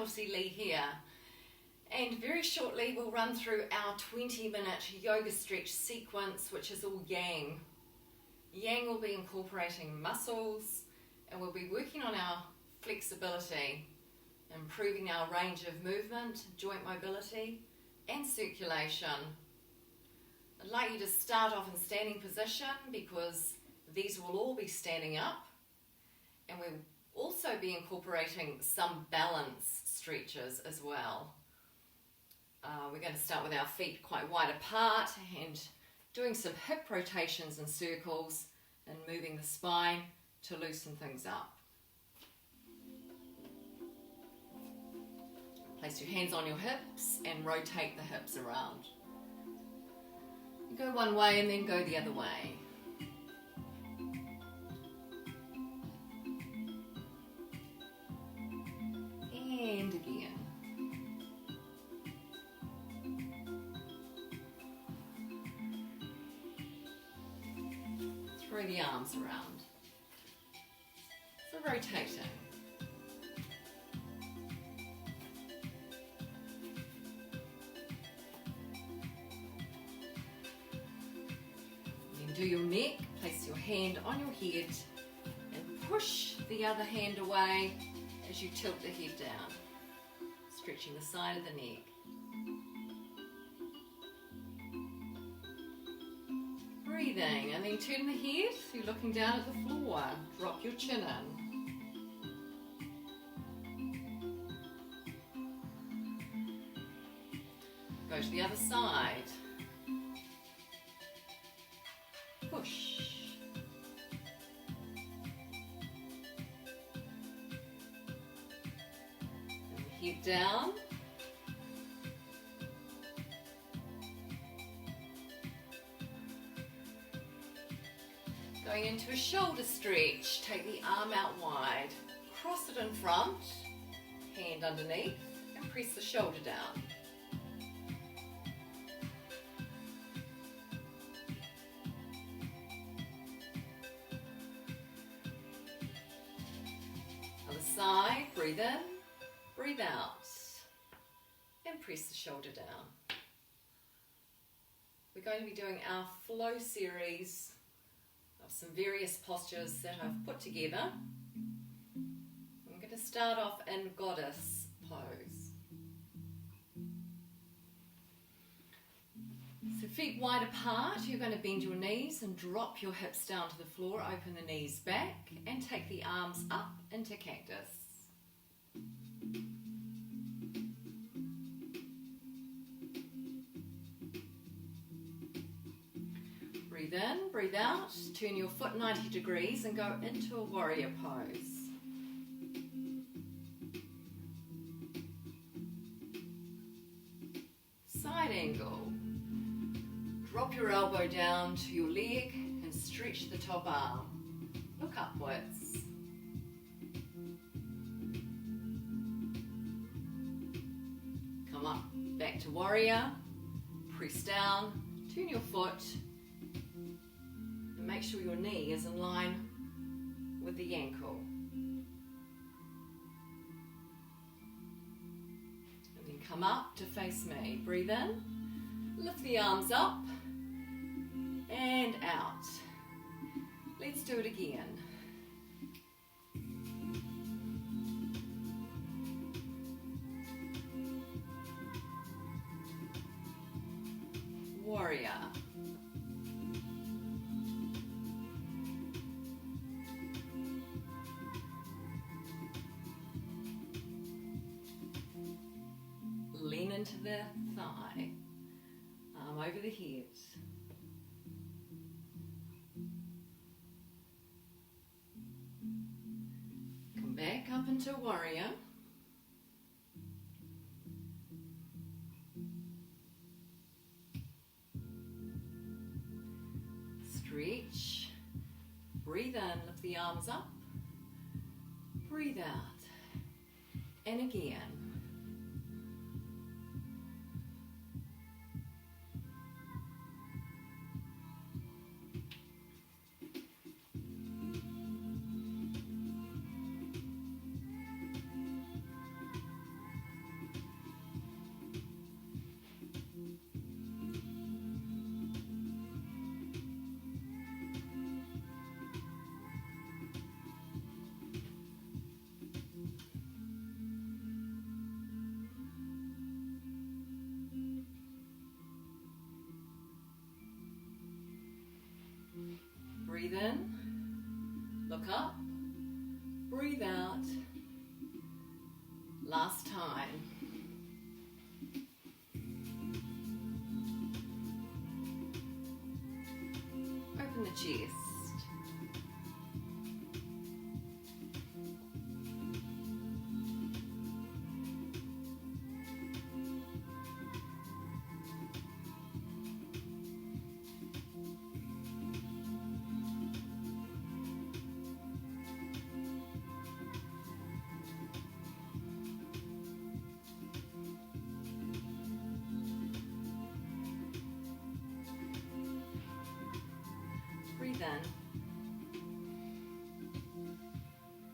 healthily here. And very shortly we'll run through our 20-minute yoga stretch sequence, which is all yang. Yang will be incorporating muscles, and we'll be working on our flexibility, improving our range of movement, joint mobility and circulation. I'd like you to start off in standing position because these will all be standing up, and we'll also be incorporating some balance stretches as well. We're going to start with our feet quite wide apart and doing some hip rotations and circles and moving the spine to loosen things up. Place your hands on your hips and rotate the hips around. You go one way and then go the other way. And again. Throw the arms around. So rotating. Then do your neck, place your hand on your head and push the other hand away as you tilt the head down, stretching the side of the neck. Breathing, and then turn the head, you're looking down at the floor, drop your chin in. Go to the other side. Push. And head down. Going into a shoulder stretch, take the arm out wide, cross it in front, hand underneath, and press the shoulder down. Other side, breathe in, breathe out, and press the shoulder down. We're going to be doing our flow series of some various postures that I've put together. I'm going to start off in goddess pose. So feet wide apart, you're going to bend your knees and drop your hips down to the floor, open the knees back and take the arms up into cactus. Breathe in, breathe out, turn your foot 90 degrees and go into a warrior pose. Side angle. Drop your elbow down to your leg and stretch the top arm. Look upwards. Come up, back to warrior. Press down, turn your foot. Make sure your knee is in line with the ankle. And then come up to face me. Breathe in, lift the arms up and out. Let's do it again. Warrior. Lean into the thigh, arm over the head. Come back up into warrior. Stretch. Breathe in, lift the arms up. Breathe out. And again. Breathe in, look up, breathe out. Last time. Open the chest. Breathe in.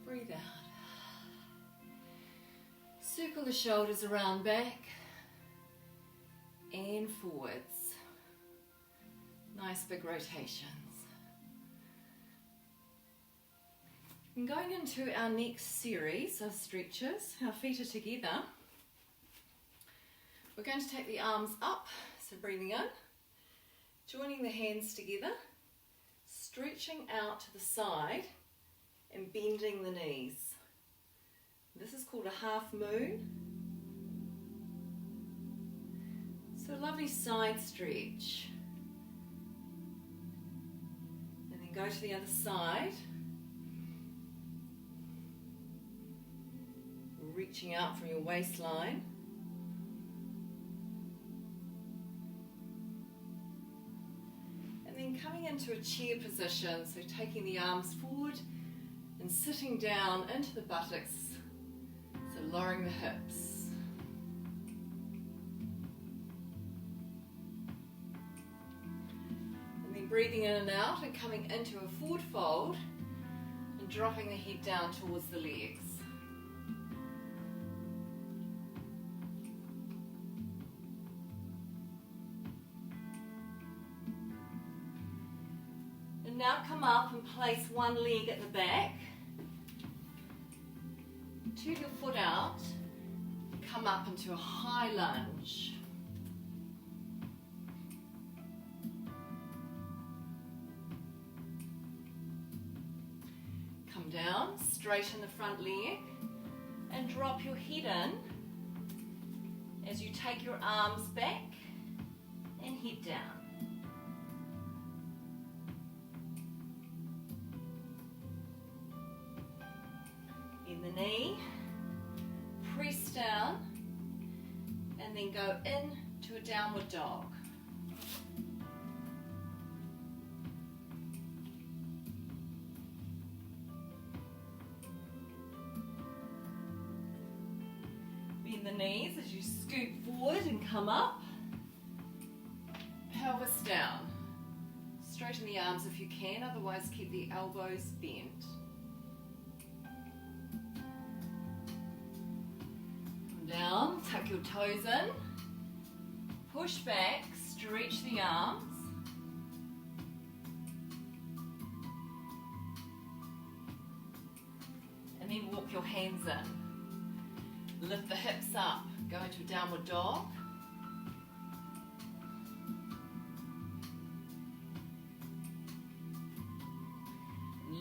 Breathe out. Circle the shoulders around back and forwards. Nice big rotations. And going into our next series of stretches, our feet are together. We're going to take the arms up, so breathing in, joining the hands together, stretching out to the side and bending the knees. This is called a half moon. So a lovely side stretch. And then go to the other side. Reaching out from your waistline. And then coming into a chair position, so taking the arms forward and sitting down into the buttocks, so lowering the hips. And then breathing in and out and coming into a forward fold and dropping the head down towards the legs. Now come up and place one leg at the back, turn your foot out, come up into a high lunge. Come down, straighten the front leg and drop your head in as you take your arms back and head down. The knee, press down, and then go into a downward dog. Bend the knees as you scoot forward and come up. Pelvis down. Straighten the arms if you can, otherwise keep the elbows bent. Down, tuck your toes in, push back, stretch the arms, and then walk your hands in. Lift the hips up, go into a downward dog.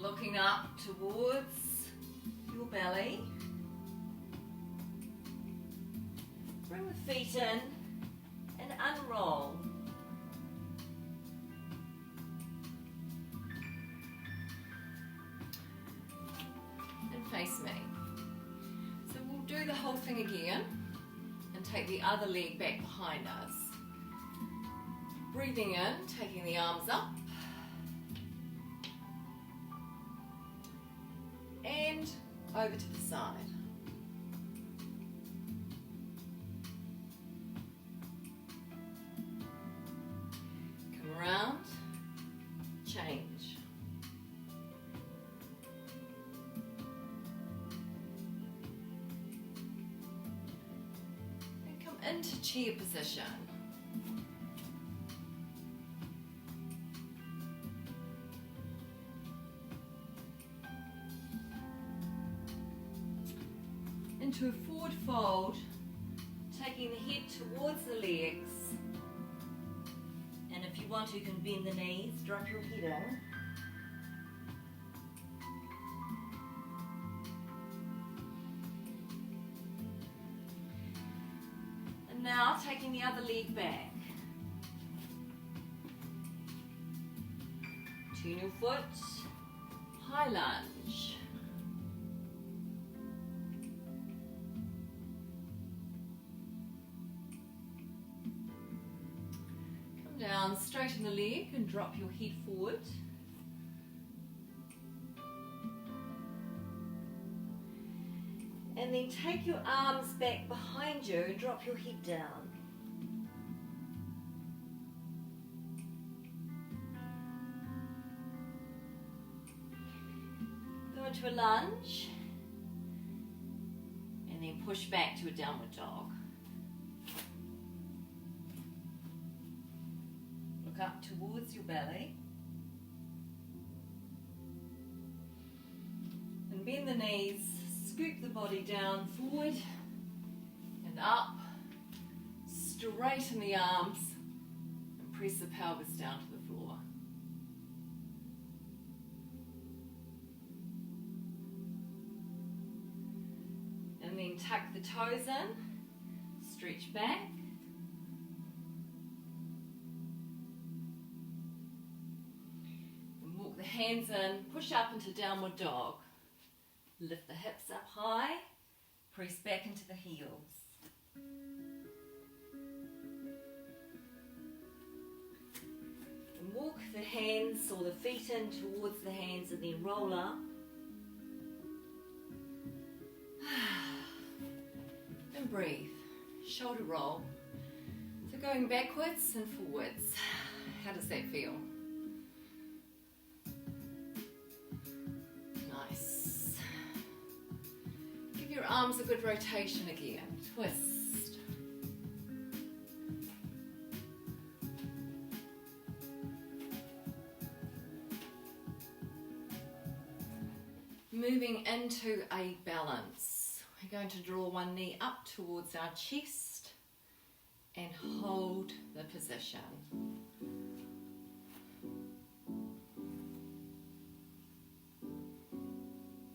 Looking up towards your belly. Bring the feet in and unroll. And face me. So we'll do the whole thing again and take the other leg back behind us. Breathing in, taking the arms up. And over to the side. Around, change. And come into chair position. Into a forward fold, taking the head towards the legs. And if you want to, you can bend the knees, drop your head in. Now taking the other leg back. Turn your foot, high lunge. Come down, straighten the leg and drop your head forward. And then take your arms back behind you and drop your head down. Go into a lunge. And then push back to a downward dog. Look up towards your belly. And bend the knees. Scoop the body down, forward and up, straighten the arms and press the pelvis down to the floor. And then tuck the toes in, stretch back. And walk the hands in, push up into downward dog. Lift the hips up high, press back into the heels. And walk the hands or the feet in towards the hands and then roll up. And breathe. Shoulder roll. So going backwards and forwards. How does that feel? Your arms a good rotation again. Twist. Moving into a balance. We're going to draw one knee up towards our chest and hold the position.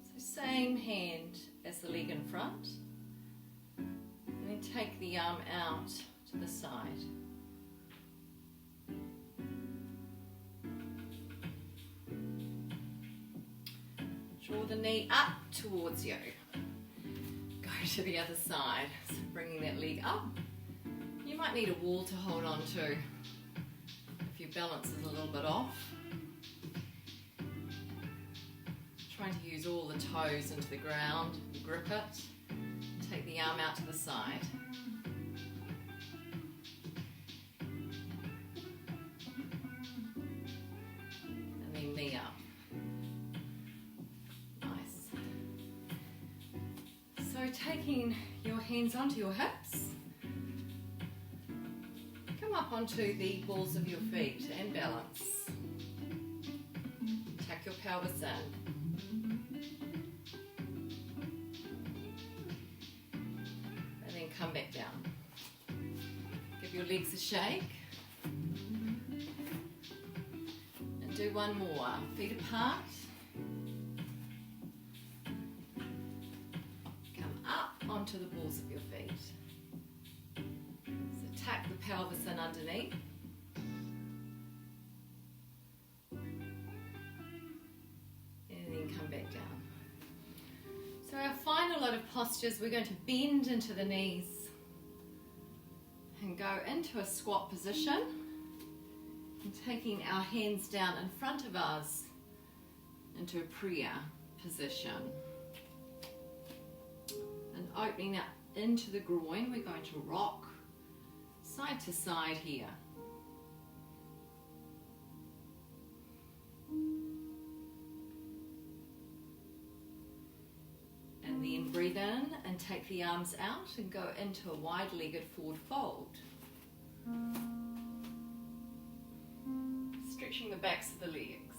So same hand as the leg in front, and then take the arm out to the side. Draw the knee up towards you. Go to the other side, so bringing that leg up. You might need a wall to hold on to if your balance is a little bit off. Trying to use all the toes into the ground, grip it, take the arm out to the side. And then knee up. Nice. So taking your hands onto your hips, come up onto the balls of your feet and balance. Tuck your pelvis in. Come back down. Give your legs a shake. And do one more. Feet apart. Come up onto the balls of your feet. So tuck the pelvis in underneath. And then come back down. So our final lot of postures, we're going to bend into the knees and go into a squat position and taking our hands down in front of us into a prayer position. And opening up into the groin, we're going to rock side to side here. And then breathe in and take the arms out and go into a wide-legged forward fold. Stretching the backs of the legs.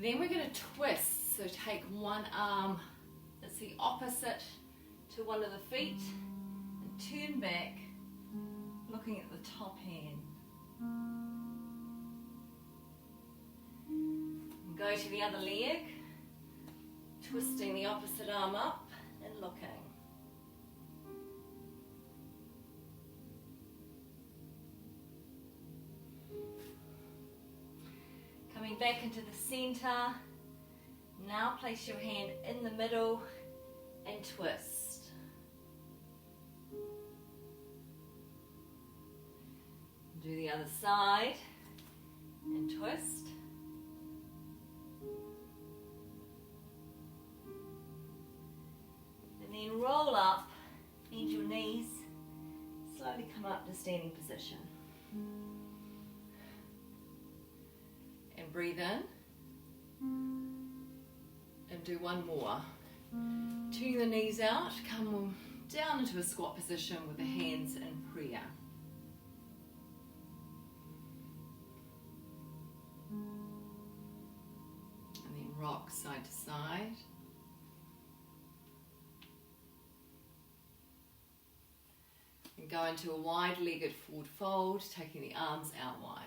Then we're going to twist, so take one arm that's the opposite to one of the feet and turn back, looking at the top hand. And go to the other leg, Twisting the opposite arm up and looking. Coming back into the center. Now place your hand in the middle and twist. Do the other side and twist. And then roll up, bend your knees, slowly come up to standing position. And breathe in. And do one more. Turning the knees out, come down into a squat position with the hands in prayer. And then rock side to side. And go into a wide-legged forward fold, taking the arms out wide.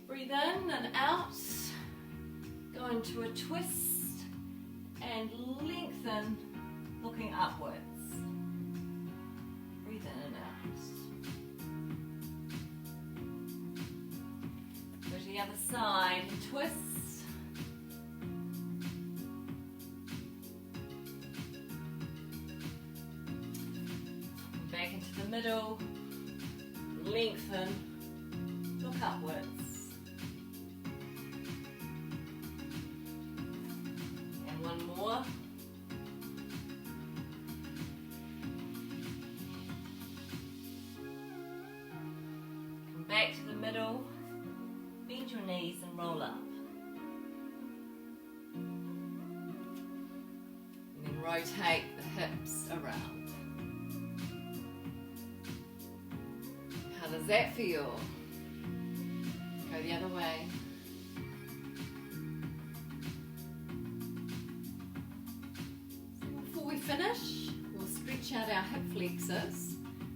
Breathe in and out, go into a twist and lengthen, looking upwards. Breathe in and out. Go to the other side and twist. Back into the middle, lengthen, look upwards. One more. Come back to the middle, bend your knees and roll up. And then rotate the hips around. How does that feel? Go the other way. Finish, we'll stretch out our hip flexors,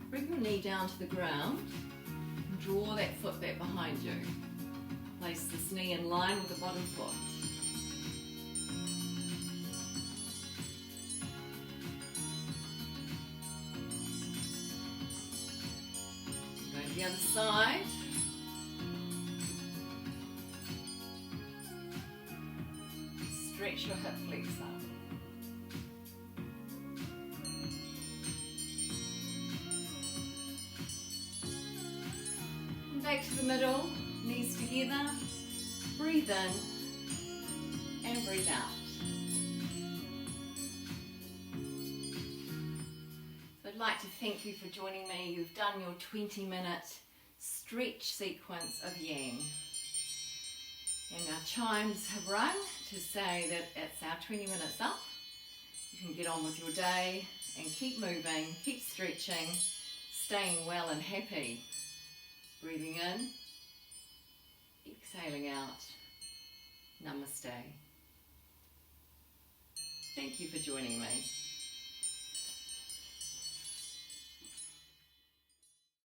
bring your knee down to the ground, and draw that foot back behind you. Place this knee in line with the bottom foot. Go to the other side. Stretch your hip flexor. Back to the middle, knees together, breathe in and breathe out. So I'd like to thank you for joining me. You've done your 20-minute stretch sequence of Yang. And our chimes have rung to say that it's our 20 minutes up. You can get on with your day and keep moving, keep stretching, staying well and happy. Breathing in, exhaling out. Namaste. Thank you for joining me.